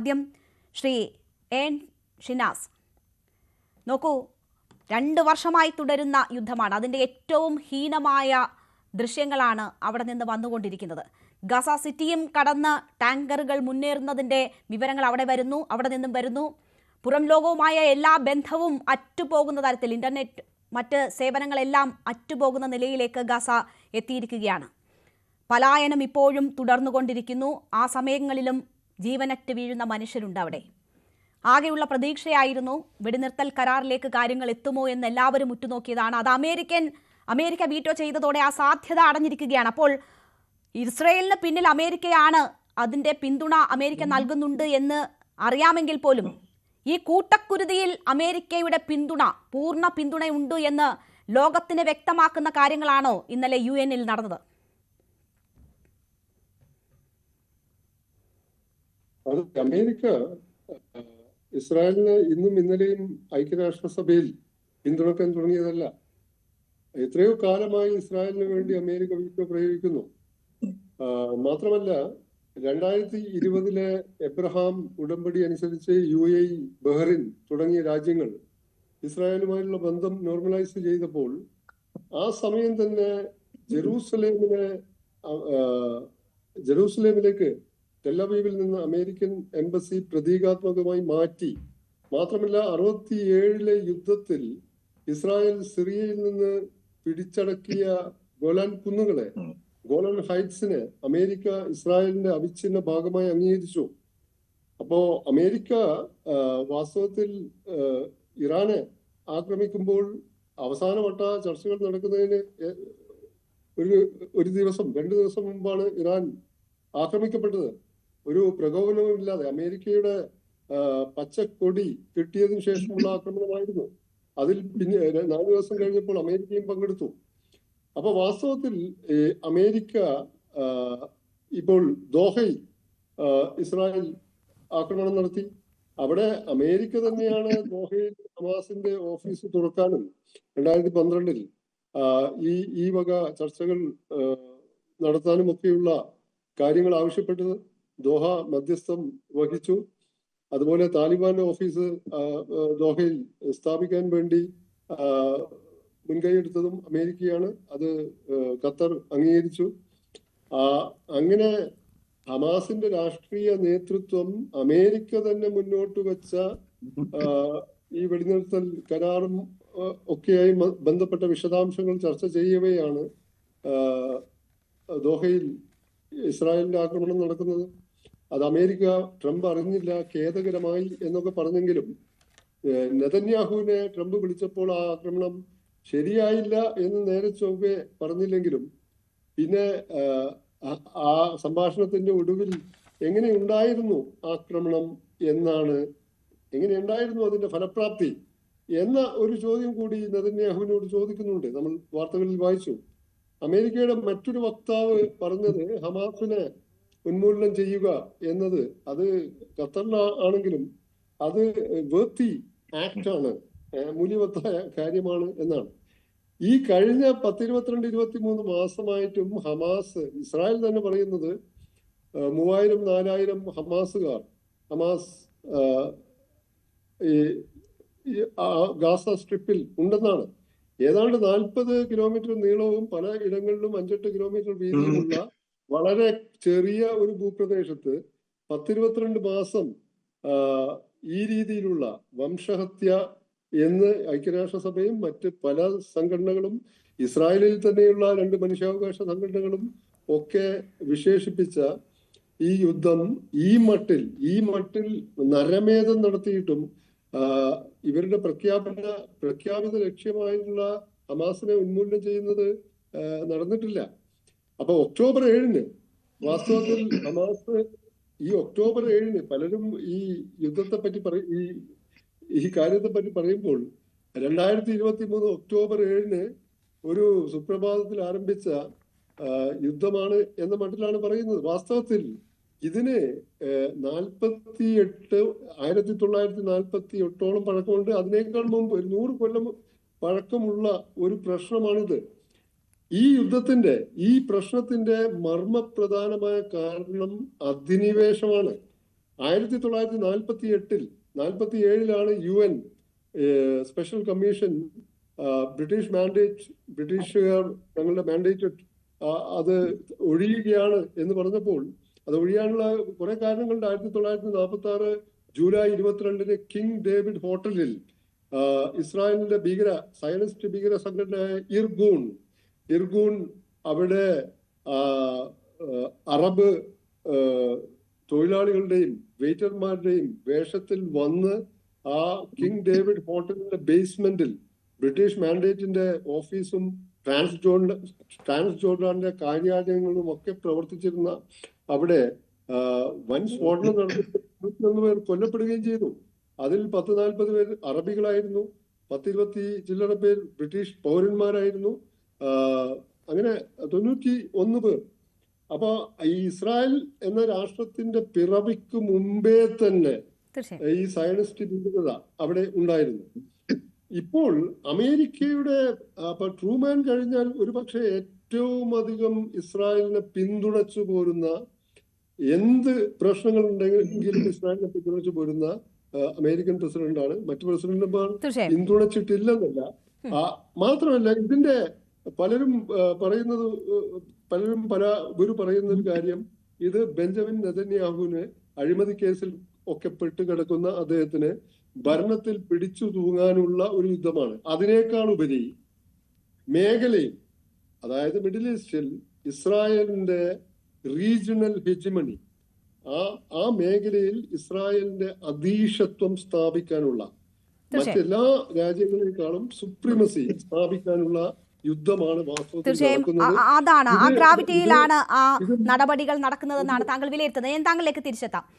ആദ്യം ശ്രീ എൻ ഷിനാസ്, നോക്കൂ, 2 വർഷമായി തുടരുന്ന യുദ്ധമാണ്. അതിൻ്റെ ഏറ്റവും ഹീനമായ ദൃശ്യങ്ങളാണ് അവിടെ നിന്ന് വന്നുകൊണ്ടിരിക്കുന്നത്. ഗസ സിറ്റിയും കടന്ന് ടാങ്കറുകൾ മുന്നേറുന്നതിൻ്റെ വിവരങ്ങൾ അവിടെ നിന്നും വരുന്നു. പുറം ലോകവുമായ എല്ലാ ബന്ധവും അറ്റുപോകുന്ന തരത്തിൽ ഇന്റർനെറ്റ് മറ്റ് സേവനങ്ങളെല്ലാം അറ്റുപോകുന്ന നിലയിലേക്ക് ഗസ എത്തിയിരിക്കുകയാണ്. പലായനം ഇപ്പോഴും തുടർന്നുകൊണ്ടിരിക്കുന്നു. ആ സമയങ്ങളിലും ജീവനറ്റ് വീഴുന്ന മനുഷ്യരുണ്ട് അവിടെ. ആകെയുള്ള പ്രതീക്ഷയായിരുന്നു വെടിനിർത്തൽ കരാറിലേക്ക് കാര്യങ്ങൾ എത്തുമോ എന്ന് എല്ലാവരും ഉറ്റുനോക്കിയതാണ്. അത് അമേരിക്ക വീറ്റോ ചെയ്തതോടെ ആ സാധ്യത അടഞ്ഞിരിക്കുകയാണ്. അപ്പോൾ ഇസ്രയേലിന് പിന്നിൽ അമേരിക്കയാണ്, അതിൻ്റെ പിന്തുണ അമേരിക്ക നൽകുന്നുണ്ട് എന്ന് അറിയാമെങ്കിൽ പോലും ഈ കൂട്ടക്കുരുതിയിൽ അമേരിക്കയുടെ പൂർണ്ണ പിന്തുണയുണ്ട് എന്ന് ലോകത്തിന് വ്യക്തമാക്കുന്ന കാര്യങ്ങളാണോ ഇന്നലെ UN നടന്നത്? അമേരിക്ക ഇസ്രായേലിന് ഇന്നും ഇന്നലെയും ഐക്യരാഷ്ട്രസഭയിൽ പിന്തുണക്കാൻ തുടങ്ങിയതല്ല. എത്രയോ കാലമായി ഇസ്രായേലിന് വേണ്ടി അമേരിക്ക വീറ്റോ പ്രയോഗിക്കുന്നു. മാത്രമല്ല, 2020 എബ്രഹാം ഉടമ്പടി അനുസരിച്ച് UAE, ബഹ്റിൻ തുടങ്ങിയ രാജ്യങ്ങൾ ഇസ്രായേലുമായുള്ള ബന്ധം നോർമലൈസ് ചെയ്തപ്പോൾ ആ സമയം തന്നെ ജെറൂസലേമിലേക്ക് ടെലവീവിൽ നിന്ന് അമേരിക്കൻ എംബസി പ്രതീകാത്മകമായി മാറ്റി. മാത്രമല്ല, 67 യുദ്ധത്തിൽ ഇസ്രായേൽ സിറിയയിൽ നിന്ന് പിടിച്ചടക്കിയ ഗോലാൻ കുന്നുകളെ, ഗോലാൻ ഹൈറ്റ്സിനെ അമേരിക്ക ഇസ്രായേലിന്റെ അവിച്ഛിന്ന ഭാഗമായി അംഗീകരിച്ചു. അപ്പോ അമേരിക്ക വാസ്തവത്തിൽ ഇറാനെ ആക്രമിക്കുമ്പോൾ അവസാനവട്ട ചർച്ചകൾ നടക്കുന്നതിന് ഒരു ദിവസം 2 ദിവസം മുമ്പാണ് ഇറാൻ ആക്രമിക്കപ്പെട്ടത്. ഒരു പ്രകോപനവും ഇല്ലാതെ അമേരിക്കയുടെ പച്ചക്കൊടി കിട്ടിയതിനു ശേഷമുള്ള ആക്രമണമായിരുന്നു. അതിൽ പിന്നെ 4 ദിവസം കഴിഞ്ഞപ്പോൾ അമേരിക്കയും പങ്കെടുത്തു. അപ്പൊ വാസ്തവത്തിൽ അമേരിക്ക ഇപ്പോൾ ദോഹയിൽ ഇസ്രായേൽ ആക്രമണം നടത്തി. അവിടെ അമേരിക്ക തന്നെയാണ് ദോഹയിൽ ഹമാസിന്റെ ഓഫീസ് തുറക്കാനും 2012 ഈ വക ചർച്ചകൾ നടത്താനും ഒക്കെയുള്ള കാര്യങ്ങൾ ആവശ്യപ്പെട്ടത്. ദോഹ മധ്യസ്ഥം വഹിച്ചു. അതുപോലെ താലിബാന്റെ ഓഫീസ് ദോഹയിൽ സ്ഥാപിക്കാൻ വേണ്ടി മുൻകൈയെടുത്തതും അമേരിക്കയാണ്. അത് ഖത്തർ അംഗീകരിച്ചു. അങ്ങനെ ഹമാസിന്റെ രാഷ്ട്രീയ നേതൃത്വം അമേരിക്ക തന്നെ മുന്നോട്ട് വെച്ച ഈ വെടിനിർത്തൽ കരാറും ഒക്കെയായി ബന്ധപ്പെട്ട വിശദാംശങ്ങൾ ചർച്ച ചെയ്യവെയാണ് ദോഹയിൽ ഇസ്രായേലിന്റെ ആക്രമണം നടക്കുന്നത്. അത് അമേരിക്ക, ട്രംപ് അറിഞ്ഞില്ല, ഖേദകരമായി എന്നൊക്കെ പറഞ്ഞെങ്കിലും നെതന്യാഹുവിനെ ട്രംപ് വിളിച്ചപ്പോൾ ആ ആക്രമണം ശരിയായില്ല എന്ന് നേരെ ചൊവ്വെ പറഞ്ഞില്ലെങ്കിലും പിന്നെ ആ സംഭാഷണത്തിന്റെ ഒടുവിൽ എങ്ങനെയുണ്ടായിരുന്നു ആക്രമണം എങ്ങനെയുണ്ടായിരുന്നു അതിന്റെ ഫലപ്രാപ്തി എന്ന ഒരു ചോദ്യം കൂടി നെതന്യാഹുവിനോട് ചോദിക്കുന്നുണ്ട്. നമ്മൾ വാർത്തകളിൽ വായിച്ചു. അമേരിക്കയുടെ മറ്റൊരു വക്താവ് പറഞ്ഞത് ഹമാസിനെ ഉന്മൂലനം ചെയ്യുക എന്നത് അത് ഖത്തറിലാണെങ്കിലും അത് വേർത്തി ആക്ട് ആണ്, മൂല്യവത്തായ കാര്യമാണ് എന്നാണ്. ഈ കഴിഞ്ഞ 10-22-23 മാസമായിട്ടും ഹമാസ്, ഇസ്രായേൽ തന്നെ പറയുന്നത് 3000-4000 ഹമാസ് ഗാസ സ്ട്രിപ്പിൽ ഉണ്ടെന്നാണ്. ഏതാണ്ട് 40 കിലോമീറ്റർ നീളവും പല ഇടങ്ങളിലും 5-8 കിലോമീറ്റർ വീതിയുമുള്ള വളരെ ചെറിയ ഒരു ഭൂപ്രദേശത്ത് 10-22 മാസം ഈ രീതിയിലുള്ള വംശഹത്യ എന്ന് ഐക്യരാഷ്ട്രസഭയും മറ്റ് പല സംഘടനകളും, ഇസ്രായേലിൽ തന്നെയുള്ള 2 മനുഷ്യാവകാശ സംഘടനകളും ഒക്കെ വിശേഷിപ്പിച്ച ഈ യുദ്ധം ഈ മട്ടിൽ നരമേധം നടത്തിയിട്ടും ഇവരുടെ പ്രഖ്യാപിത ലക്ഷ്യമായിട്ടുള്ള ഹമാസിനെ ഉന്മൂലനം ചെയ്യുന്നത് നടന്നിട്ടില്ല. അപ്പൊ ഒക്ടോബർ 7 വാസ്തവത്തിൽ ഹമാസ് ഈ ഒക്ടോബർ 7 പലരും ഈ യുദ്ധത്തെ പറ്റി ഈ കാര്യത്തെ പറ്റി പറയുമ്പോൾ 2023 ഒക്ടോബർ 7 ഒരു സുപ്രഭാതത്തിൽ ആരംഭിച്ച യുദ്ധമാണ് എന്ന മട്ടിലാണ് പറയുന്നത്. വാസ്തവത്തിൽ ഇതിന് 1948 പഴക്കമുണ്ട്. അതിനേക്കാൾ മുമ്പ് 100 കൊല്ലം പഴക്കമുള്ള ഒരു പ്രശ്നമാണിത്. ഈ പ്രശ്നത്തിന്റെ മർമ്മപ്രധാനമായ കാരണം അധിനിവേശമാണ്. 1947 UN സ്പെഷ്യൽ കമ്മീഷൻ ബ്രിട്ടീഷുകാർ ഞങ്ങളുടെ മാൻഡേറ്റ് അത് ഒഴിയുകയാണ് എന്ന് പറഞ്ഞപ്പോൾ അത് ഒഴിയാനുള്ള കുറെ കാരണങ്ങളുണ്ട്. 1946 ജൂലൈ 22 കിങ് ഡേവിഡ് ഹോട്ടലിൽ ഇസ്രായേലിന്റെ സയനിസ്റ്റ് ഭീകര സംഘടനയായ ഇർഗൂൺ അവിടെ അറബ് തൊഴിലാളികളുടെയും വെയിറ്റർമാരുടെയും വേഷത്തിൽ വന്ന് ആ കിങ് ഡേവിഡ് ഹോട്ടലിന്റെ ബേസ്മെന്റിൽ ബ്രിട്ടീഷ് മാൻഡേറ്റിന്റെ ഓഫീസും ട്രാൻസ്ജോർഡാന്റെ കാര്യാലയങ്ങളും ഒക്കെ പ്രവർത്തിച്ചിരുന്ന അവിടെ വൻ സ്ഫോടനം നടത്തി 21 പേർ കൊല്ലപ്പെടുകയും ചെയ്തു. അതിൽ 10-40 പേർ അറബികളായിരുന്നു, 10-20 ചില്ലറ പേർ ബ്രിട്ടീഷ് പൗരന്മാരായിരുന്നു. അങ്ങനെ 91 പേർ. അപ്പൊ ഈ ഇസ്രായേൽ എന്ന രാഷ്ട്രത്തിന്റെ പിറവിക്ക് മുമ്പേ തന്നെ ഈ സയനിസ്റ്റ് ഭീകരത അവിടെ ഉണ്ടായിരുന്നു. ഇപ്പോൾ അമേരിക്കയുടെ ട്രൂമാൻ കഴിഞ്ഞാൽ ഒരുപക്ഷെ ഏറ്റവും അധികം ഇസ്രായേലിനെ പിന്തുണച്ചു പോരുന്ന, എന്ത് പ്രശ്നങ്ങൾ ഉണ്ടെങ്കിലും ഇസ്രായേലിനെ പിന്തുണച്ചു പോരുന്ന അമേരിക്കൻ പ്രസിഡന്റാണ്. മറ്റു പ്രസിഡന്റുമാർ പിന്തുണച്ചിട്ടില്ലെന്നല്ല, മാത്രമല്ല ഇതിന്റെ പലരും പറയുന്ന ഒരു കാര്യം, ഇത് ബെഞ്ചമിൻ നെതന്യാഹുവിന് അഴിമതി കേസിൽ ഒക്കെ പെട്ടുകിടക്കുന്ന അദ്ദേഹത്തിന് ഭരണത്തിൽ പിടിച്ചു തൂങ്ങാനുള്ള ഒരു യുദ്ധമാണ്. അതിനേക്കാൾ ഉപരി മേഖലയിൽ, അതായത് മിഡിൽ ഈസ്റ്റിൽ ഇസ്രായേലിന്റെ റീജിയണൽ ഹെജിമണി, ആ മേഖലയിൽ ഇസ്രായേലിന്റെ അധീശത്വം സ്ഥാപിക്കാനുള്ള, മറ്റെല്ലാ രാജ്യങ്ങളെക്കാളും സുപ്രീമസി സ്ഥാപിക്കാനുള്ള യുദ്ധമാണ് വാസ്തവത്തിൽ നടക്കുന്നത്. അതാണ് ആ ഗ്രാവിറ്റിയിലാണ് ആ നടപടികൾ നടക്കുന്നതെന്നാണ് താങ്കൾ വിലയിരുത്തുന്നത്. ഞാൻ താങ്കളിലേക്ക് തിരിച്ചെത്താം.